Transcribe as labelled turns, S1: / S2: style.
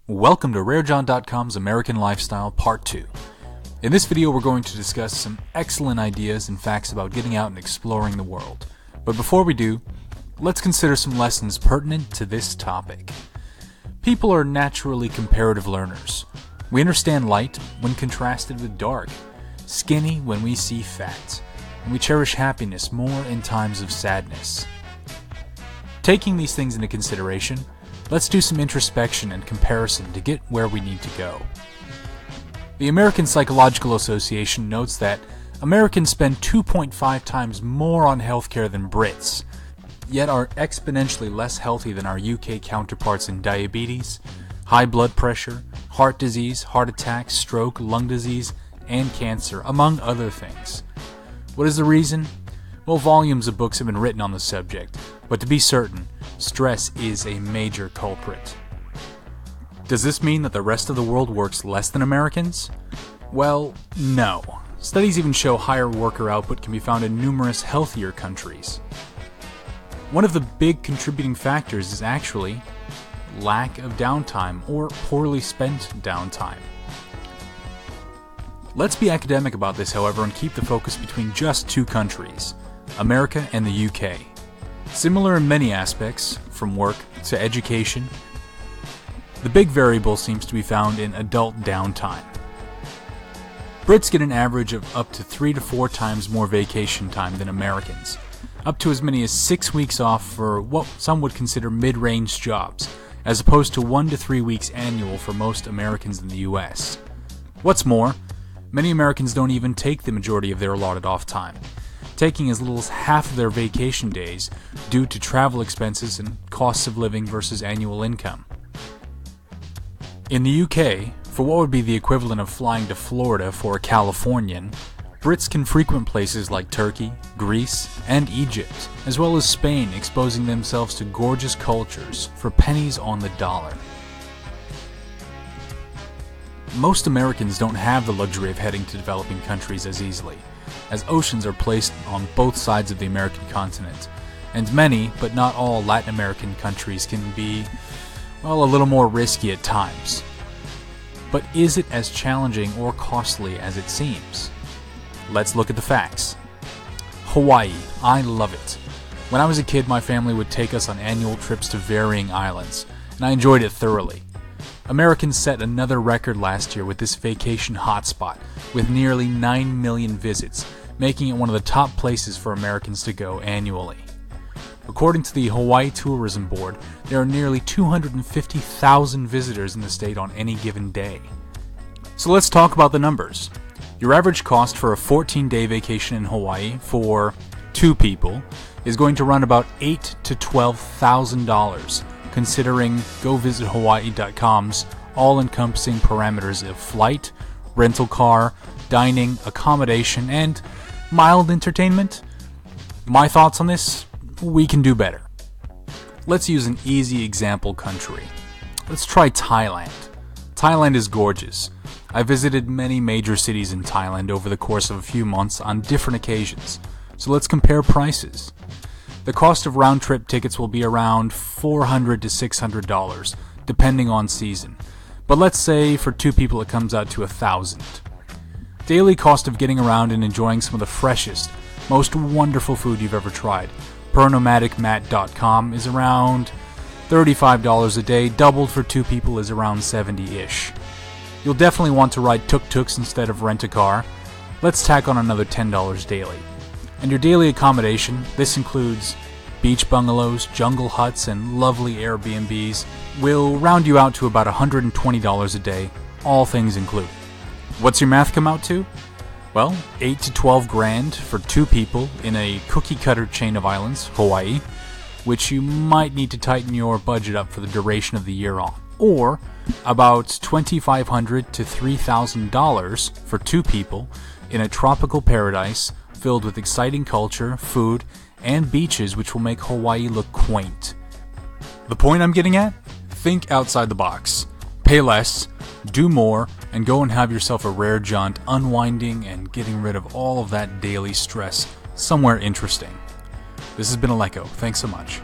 S1: Welcome to Rarejaunt.com's American Lifestyle Part 2. In this video we're going to discuss some excellent ideas and facts about getting out and exploring the world. But before we do, let's consider some lessons pertinent to this topic. People are naturally comparative learners. We understand light when contrasted with dark, skinny when we see fat, and we cherish happiness more in times of sadness. Taking these things into consideration, let's do some introspection and comparison to get where we need to go. The American Psychological Association notes that Americans spend 2.5 times more on healthcare than Brits, yet are exponentially less healthy than our UK counterparts in diabetes, high blood pressure, heart disease, heart attack, stroke, lung disease, and cancer, among other things. What is the reason? Well, volumes of books have been written on the subject, but to be certain, stress is a major culprit. Does this mean that the rest of the world works less than Americans? Well, no. Studies even show higher worker output can be found in numerous healthier countries. One of the big contributing factors is actually lack of downtime or poorly spent downtime. Let's be academic about this, however, and keep the focus between just two countries, America and the UK. Similar in many aspects, from work to education, the big variable seems to be found in adult downtime. Brits get an average of up to 3 to 4 times more vacation time than Americans, up to as many as 6 weeks off for what some would consider mid-range jobs, as opposed to 1 to 3 weeks annual for most Americans in the US. What's more, many Americans don't even take the majority of their allotted off time, taking as little as half of their vacation days due to travel expenses and costs of living versus annual income. In the UK, for what would be the equivalent of flying to Florida for a Californian, Brits can frequent places like Turkey, Greece, and Egypt, as well as Spain, exposing themselves to gorgeous cultures for pennies on the dollar. Most Americans don't have the luxury of heading to developing countries as easily, as oceans are placed on both sides of the American continent, and many, but not all, Latin American countries can be, well, a little more risky at times. But is it as challenging or costly as it seems? Let's look at the facts. Hawaii, I love it. When I was a kid, my family would take us on annual trips to varying islands, and I enjoyed it thoroughly. Americans set another record last year with this vacation hotspot, with nearly 9 million visits, making it one of the top places for Americans to go annually. According to the Hawaii Tourism Board, there are nearly 250,000 visitors in the state on any given day. So let's talk about the numbers. Your average cost for a 14-day vacation in Hawaii for 2 people is going to run about $8,000 to $12,000, considering GoVisitHawaii.com's all-encompassing parameters of flight, rental car, dining, accommodation, and mild entertainment. My thoughts on this? We can do better. Let's use an easy example country. Let's try Thailand. Thailand is gorgeous. I visited many major cities in Thailand over the course of a few months on different occasions, so let's compare prices. The cost of round-trip tickets will be around $400 to $600, depending on season. But let's say for 2 people it comes out to $1,000. Daily cost of getting around and enjoying some of the freshest, most wonderful food you've ever tried, per nomadicmat.com, is around $35 a day. Doubled for 2 people is around $70-ish. You'll definitely want to ride tuk-tuks instead of rent a car. Let's tack on another $10 daily. And your daily accommodation, this includes beach bungalows, jungle huts, and lovely Airbnbs, will round you out to about $120 a day, all things included. What's your math come out to? Well, 8 to 12 grand for 2 people in a cookie-cutter chain of islands, Hawaii, which you might need to tighten your budget up for the duration of the year on. Or about $2,500 to $3,000 for 2 people in a tropical paradise filled with exciting culture, food, and beaches which will make Hawaii look quaint. The point I'm getting at? Think outside the box. Pay less, do more, and go and have yourself a rare jaunt, unwinding and getting rid of all of that daily stress somewhere interesting. This has been Aleko. Thanks so much.